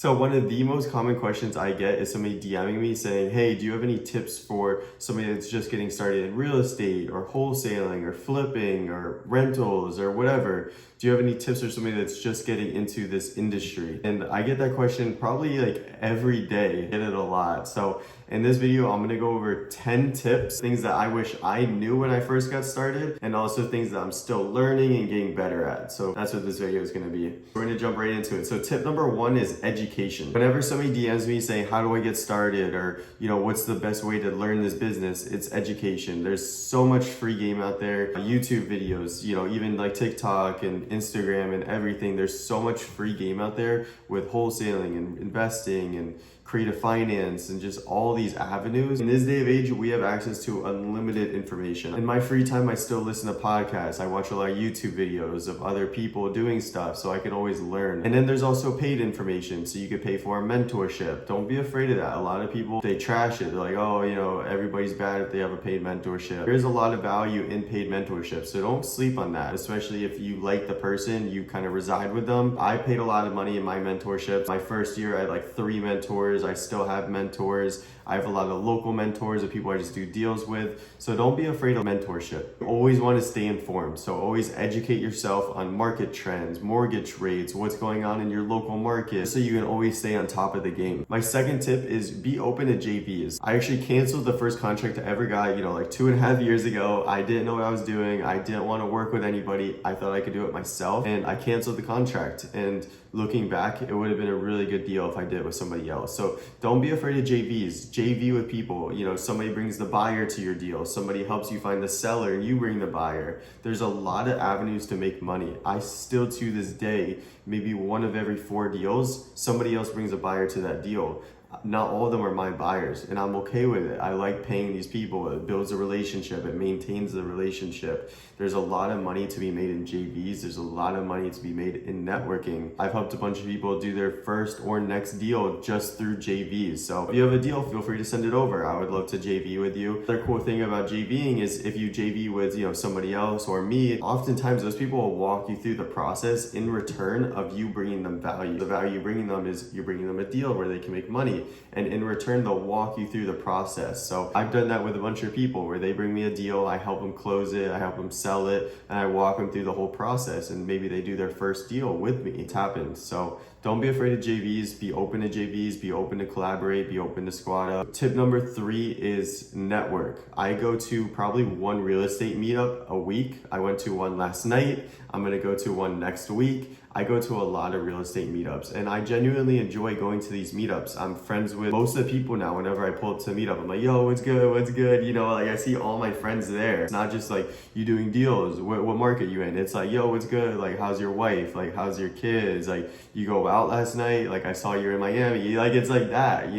So one of the most common questions I get is somebody DMing me saying, hey, do you have any tips for somebody that's just getting started in real estate or wholesaling or flipping or rentals or whatever? Do you have any tips for somebody that's just getting into this industry? And I get that question probably like every day. I get it a lot. So in this video, I'm gonna go over 10 tips, things that I wish I knew when I first got started, and also things that I'm still learning and getting better at. So that's what this video is gonna be. We're gonna jump right into it. So tip number one is education. Whenever somebody DMs me saying, how do I get started? Or, what's the best way to learn this business? It's education. There's so much free game out there. YouTube videos, even like TikTok and Instagram and everything. There's so much free game out there with wholesaling and investing and creative finance and just all these avenues. In this day of age, we have access to unlimited information. In my free time, I still listen to podcasts. I watch a lot of YouTube videos of other people doing stuff so I can always learn. And then there's also paid information. So you could pay for a mentorship. Don't be afraid of that. A lot of people, they trash it. They're like, oh, everybody's bad if they have a paid mentorship. There's a lot of value in paid mentorship. So don't sleep on that, especially if you like the person, you kind of reside with them. I paid a lot of money in my mentorships. My first year, I had like 3 mentors. I still have mentors. I have a lot of local mentors of people I just do deals with. So don't be afraid of mentorship. You always want to stay informed. So always educate yourself on market trends, mortgage rates, what's going on in your local market, so you can always stay on top of the game. My second tip is be open to JVs. I actually canceled the first contract I ever got, like 2.5 years ago. I didn't know what I was doing. I didn't want to work with anybody. I thought I could do it myself, and I canceled the contract. And looking back, it would have been a really good deal if I did it with somebody else. So don't be afraid of JVs. JV with people. Somebody brings the buyer to your deal. Somebody helps you find the seller and you bring the buyer. There's a lot of avenues to make money. I still, to this day, maybe 1 of every 4 deals, somebody else brings a buyer to that deal. Not all of them are my buyers, and I'm okay with it. I like paying these people. It builds a relationship. It maintains the relationship. There's a lot of money to be made in JVs. There's a lot of money to be made in networking. I've helped a bunch of people do their first or next deal just through JVs. So if you have a deal, feel free to send it over. I would love to JV with you. The cool thing about JVing is if you JV with somebody else or me, oftentimes those people will walk you through the process in return of you bringing them value. The value you're bringing them is you're bringing them a deal where they can make money. And in return, they'll walk you through the process. So I've done that with a bunch of people where they bring me a deal, I help them close it, I help them sell it, and I walk them through the whole process. And maybe they do their first deal with me. It's happened. So don't be afraid of JVs, be open to JVs, be open to collaborate, be open to squad up. Tip number 3 is network. I go to probably 1 real estate meetup a week. I went to one last night. I'm gonna go to one next week. I go to a lot of real estate meetups, and I genuinely enjoy going to these meetups. I'm friends with most of the people now. Whenever I pull up to a meetup, I'm like, yo, what's good, what's good? I see all my friends there. It's not just like, you doing deals, what market you in? It's like, yo, what's good? Like, how's your wife? Like, how's your kids? Like, you go out last night? Like, I saw you in Miami. Like, it's like that,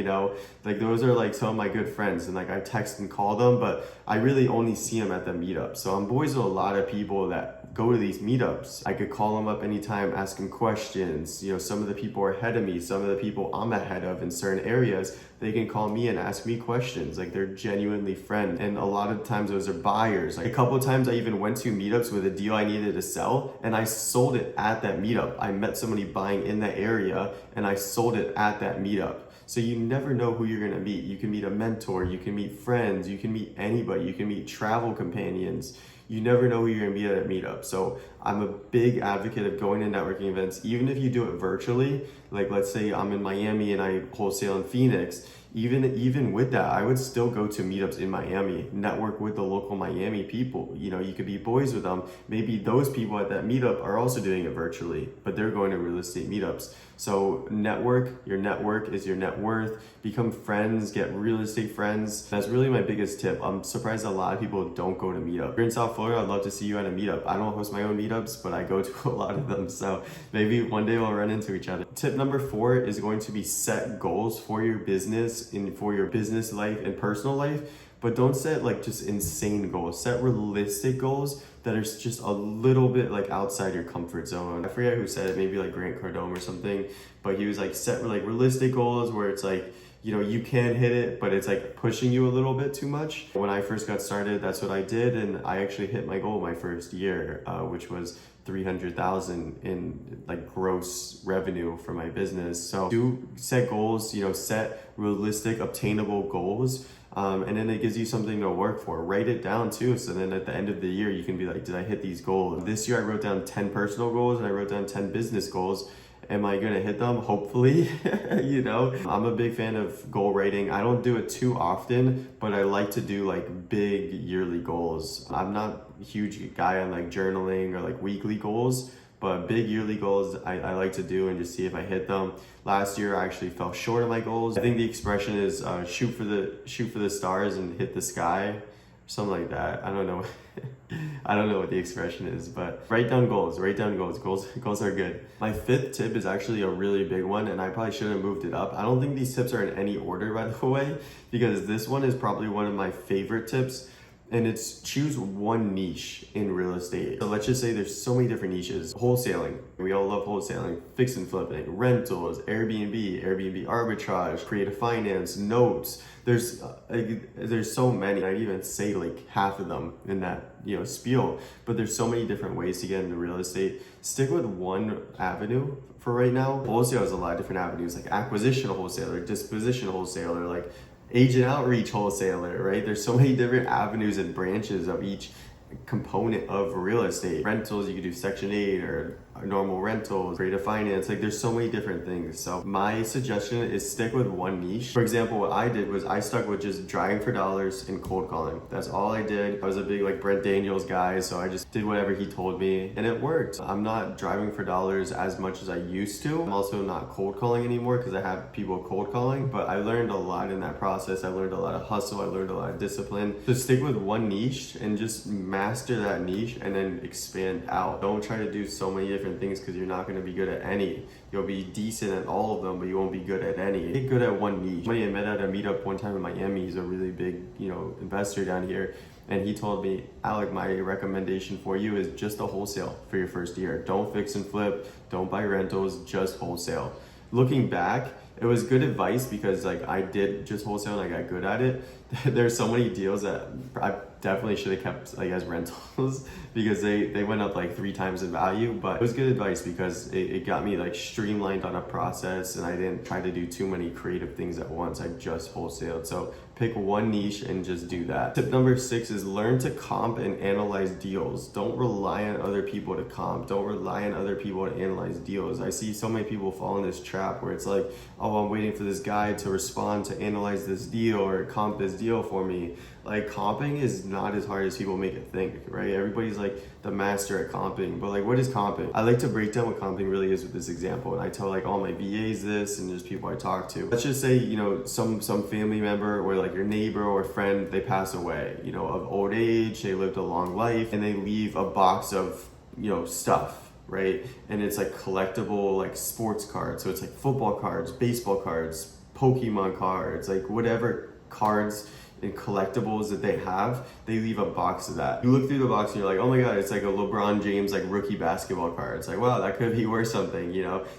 Like, those are like some of my good friends, and like I text and call them, but I really only see them at the meetup. So I'm boys with a lot of people that go to these meetups. I could call them up anytime, ask them questions. Some of the people are ahead of me, some of the people I'm ahead of in certain areas, they can call me and ask me questions. Like, they're genuinely friends. And a lot of times those are buyers. Like, a couple of times I even went to meetups with a deal I needed to sell, and I sold it at that meetup. I met somebody buying in that area, and I sold it at that meetup. So you never know who you're gonna meet. You can meet a mentor, you can meet friends, you can meet anybody, you can meet travel companions. You never know who you're gonna meet at a meetup. So I'm a big advocate of going to networking events, even if you do it virtually. Like, let's say I'm in Miami and I wholesale in Phoenix. Even with that, I would still go to meetups in Miami, network with the local Miami people. You could be boys with them. Maybe those people at that meetup are also doing it virtually, but they're going to real estate meetups. So network, your network is your net worth. Become friends, get real estate friends. That's really my biggest tip. I'm surprised a lot of people don't go to meetup. If you're in South Florida, I'd love to see you at a meetup. I don't host my own meetups, but I go to a lot of them. So maybe one day we'll run into each other. Tip number 4 is going to be set goals for your business and for your business life and personal life. But don't set like just insane goals. Set realistic goals that are just a little bit like outside your comfort zone. I forget who said it, maybe like Grant Cardone or something, but he was like, set like realistic goals where it's like, you can hit it, but it's like pushing you a little bit too much. When I first got started, that's what I did, and I actually hit my goal my first year, which was 300,000 in like gross revenue for my business. So do set goals, set realistic, obtainable goals. And then it gives you something to work for. Write it down too. So then at the end of the year, you can be like, did I hit these goals? This year I wrote down 10 personal goals and I wrote down 10 business goals. Am I gonna hit them? Hopefully. I'm a big fan of goal writing. I don't do it too often, but I like to do like big yearly goals. I'm not a huge guy on like journaling or like weekly goals, but big yearly goals I like to do and just see if I hit them. Last year I actually fell short of my goals. I think the expression is shoot for the stars and hit the sky, something like that. I don't know. I don't know what the expression is, but write down goals. Goals are good. My 5th tip is actually a really big one, and I probably should have moved it up. I don't think these tips are in any order, by the way, because this one is probably one of my favorite tips, and it's choose one niche in real estate. So let's just say there's so many different niches. Wholesaling, we all love wholesaling. Fix and flipping, rentals, Airbnb arbitrage, creative finance, notes. There's so many. I'd even say like half of them in that spiel, but there's so many different ways to get into real estate. Stick with one avenue for right now. Wholesale has a lot of different avenues, like acquisition wholesaler, disposition wholesaler, like agent outreach wholesaler, right? There's so many different avenues and branches of each component of real estate. Rentals, you could do Section 8 or normal rentals, creative finance, like there's so many different things. So my suggestion is stick with one niche. For example, what I did was I stuck with just driving for dollars and cold calling. That's all I did. I was a big like Brent Daniels guy, so I just did whatever he told me and it worked. I'm not driving for dollars as much as I used to. I'm also not cold calling anymore because I have people cold calling, but I learned a lot in that process. I learned a lot of hustle. I learned a lot of discipline. So stick with one niche and just master that niche and then expand out. Don't try to do so many different things because you're not going to be good at any. You'll be decent at all of them, but you won't be good at any. Get good at one niche. Somebody I met at a meetup one time in Miami, he's a really big, investor down here. And he told me, Alec, my recommendation for you is just a wholesale for your first year. Don't fix and flip, don't buy rentals, just wholesale. Looking back, it was good advice because like I did just wholesale and I got good at it. There's so many deals that I definitely should have kept like as rentals because they went up like 3 times in value, but it was good advice because it got me like streamlined on a process and I didn't try to do too many creative things at once. I just wholesaled. So pick one niche and just do that. Tip number 6 is learn to comp and analyze deals. Don't rely on other people to comp. Don't rely on other people to analyze deals. I see so many people fall in this trap where it's like, oh, I'm waiting for this guy to respond to analyze this deal or comp this deal for me. Like comping is not as hard as people make it think, right? Everybody's like the master at comping, but like what is comping? I like to break down what comping really is with this example, and I tell like all my VAs this and just people I talk to. Let's just say, some family member or like your neighbor or friend, they pass away, of old age, they lived a long life, and they leave a box of, stuff, right? And it's like collectible, like sports cards. So it's like football cards, baseball cards, Pokemon cards, like whatever cards and collectibles that they have, they leave a box of that. You look through the box and you're like, oh my God, it's like a LeBron James like rookie basketball card. It's like, wow, that could be worth something,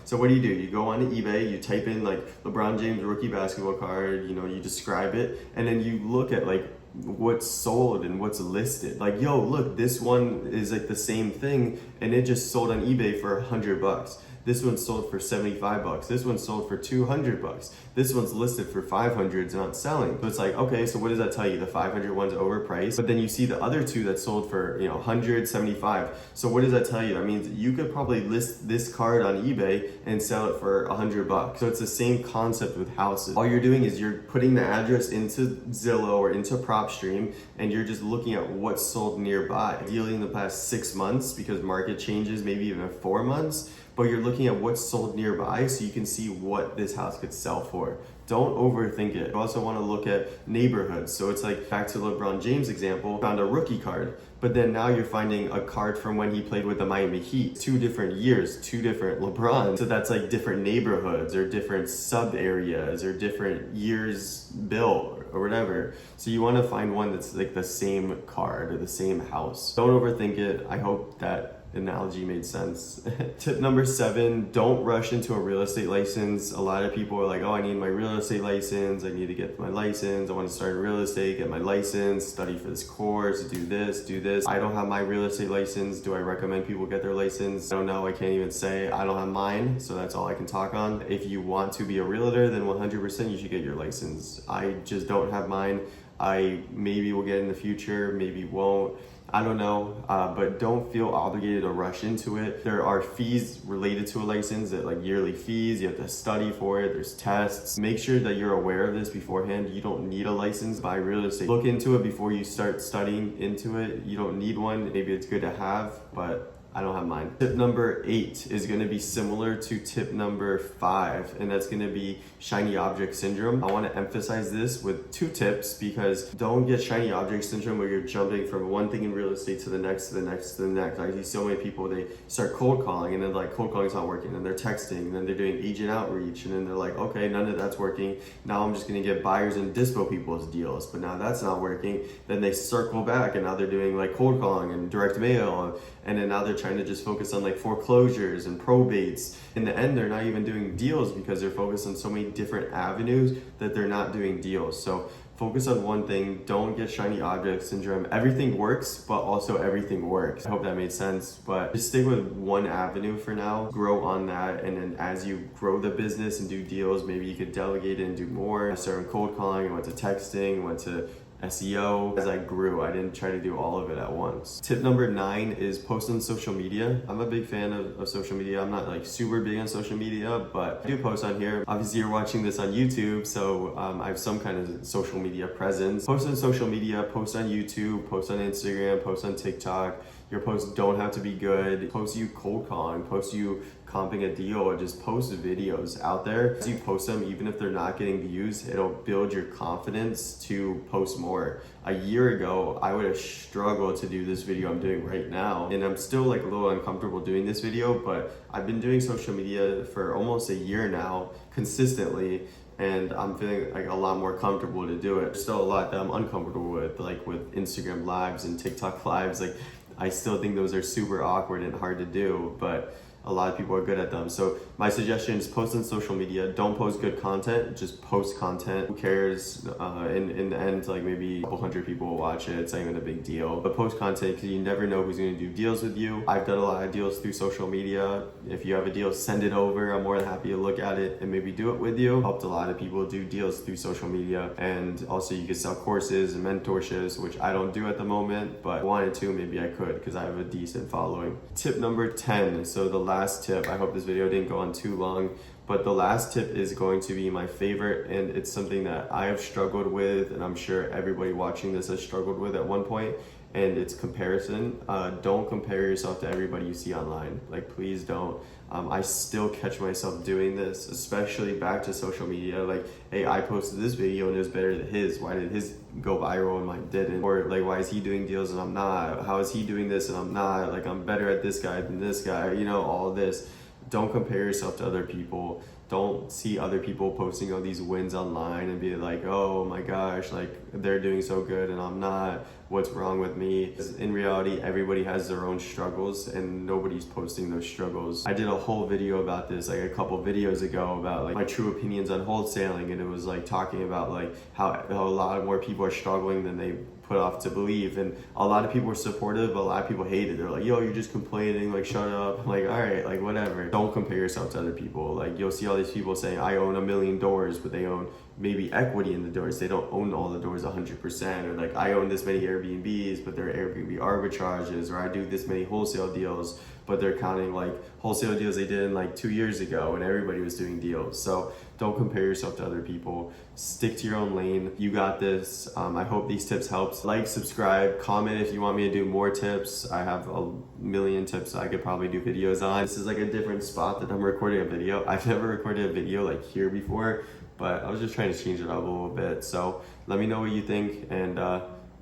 So what do? You go on eBay, you type in like LeBron James rookie basketball card, you describe it, and then you look at like what's sold and what's listed. Like, yo, look, this one is like the same thing and it just sold on eBay for $100. This one's sold for $75. This one's sold for $200. This one's listed for $500. It's not selling. So it's like, okay, so what does that tell you? The 500 one's overpriced, but then you see the other two that sold for, 175. So what does that tell you? That means you could probably list this card on eBay and sell it for $100. So it's the same concept with houses. All you're doing is you're putting the address into Zillow or into PropStream, and you're just looking at what's sold nearby. Ideally in the past 6 months, because market changes, maybe even 4 months, but you're looking at what's sold nearby so you can see what this house could sell for. Don't overthink it. You also want to look at neighborhoods. So it's like back to LeBron James example, found a rookie card, but then now you're finding a card from when he played with the Miami Heat. 2 different years, 2 different LeBrons. So that's like different neighborhoods or different sub areas or different years built or whatever. So you want to find one that's like the same card or the same house. Don't overthink it. I hope that analogy made sense. Tip number 7, don't rush into a real estate license. A lot of people are like, oh, I need my real estate license. I need to get my license. I want to start in real estate, get my license, study for this course, do this, do this. I don't have my real estate license. Do I recommend people get their license? I don't know. I can't even say. I don't have mine, so that's all I can talk on. If you want to be a realtor, then 100% you should get your license. I just don't have mine. I maybe will get in the future, maybe won't. I don't know, but don't feel obligated to rush into it. There are fees related to a license, that like yearly fees, you have to study for it, there's tests. Make sure that you're aware of this beforehand. You don't need a license to buy real estate. Look into it before you start studying into it. You don't need one, maybe it's good to have, but I don't have mine. Tip number 8 is gonna be similar to tip number 5, and that's gonna be shiny object syndrome. I wanna emphasize this with 2 tips, because don't get shiny object syndrome where you're jumping from one thing in real estate to the next, to the next, to the next. I see so many people, they start cold calling, and then like cold calling's not working, and they're texting, and then they're doing agent outreach, and then they're like, okay, none of that's working. Now I'm just gonna get buyers and dispo people's deals, but now that's not working. Then they circle back, and now they're doing like cold calling and direct mail, and then now they're trying to just focus on like foreclosures and probates. In the end, they're not even doing deals because they're focused on so many different avenues that they're not doing deals. So focus on one thing. Don't get shiny object syndrome. Everything works, but also everything works. I hope that made sense, but just stick with one avenue for now. Grow on that, and then as you grow the business and do deals, maybe you could delegate it and do more. I started cold calling, I went to texting, went to SEO. As I grew, I didn't try to do all of it at once. Tip number 9 is post on social media. I'm a big fan of social media. I'm not like super big on social media, but I do post on here. Obviously you're watching this on YouTube, so I have some kind of social media presence. Post on social media, post on YouTube, post on Instagram, post on TikTok. Your posts don't have to be good. Post you cold calling, post you comping a deal, or just post videos out there. As you post them, even if they're not getting views, it'll build your confidence to post more. A year ago, I would have struggled to do this video I'm doing right now. And I'm still like a little uncomfortable doing this video, but I've been doing social media for almost a year now, consistently. And I'm feeling like a lot more comfortable to do it. There's still a lot that I'm uncomfortable with, like with Instagram lives and TikTok lives. Like I still think those are super awkward and hard to do, but a lot of people are good at them. So my suggestion is post on social media. Don't post good content, just post content. Who cares? In the end, like maybe a couple hundred people will watch it. It's not even a big deal. But post content, because you never know who's gonna do deals with you. I've done a lot of deals through social media. If you have a deal, send it over. I'm more than happy to look at it and maybe do it with you. Helped a lot of people do deals through social media. And also you can sell courses and mentorships, which I don't do at the moment, but if I wanted to, maybe I could, because I have a decent following. Tip number 10. So the last tip, I hope this video didn't go on too long, but the last tip is going to be my favorite, and it's something that I have struggled with, and I'm sure everybody watching this has struggled with at one point, and it's comparison. Don't compare yourself to everybody you see online. Like, please don't. I still catch myself doing this, especially back to social media. Like, hey, I posted this video and it was better than his. Why did his go viral and mine didn't? Or like, why is he doing deals and I'm not? How is he doing this and I'm not? Like, I'm better at this guy than this guy, you know, all this. Don't compare yourself to other people. Don't see other people posting all these wins online and be like, oh my gosh, like they're doing so good and I'm not. What's wrong with me? 'Cause in reality, everybody has their own struggles and nobody's posting those struggles. I did a whole video about this like a couple videos ago about like my true opinions on wholesaling, and it was like talking about like how a lot more people are struggling than they put off to believe, and a lot of people were supportive, but a lot of people hated. They're like, yo, you're just complaining, like shut up. I'm like, all right, like whatever. Don't compare yourself to other people. Like you'll see all these people saying I own 1 million doors, but they own maybe equity in the doors. They don't own all the doors 100%. Or like I own this many Airbnbs, but they're Airbnb arbitrages. Or I do this many wholesale deals, but they're counting like wholesale deals they did in like 2 years ago when everybody was doing deals. So don't compare yourself to other people. Stick to your own lane. You got this. I hope these tips helped. Like, subscribe, comment if you want me to do more tips. I have a million tips I could probably do videos on. This is like a different spot that I'm recording a video. I've never recorded a video like here before, but I was just trying to change it up a little bit. So let me know what you think, and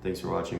thanks for watching.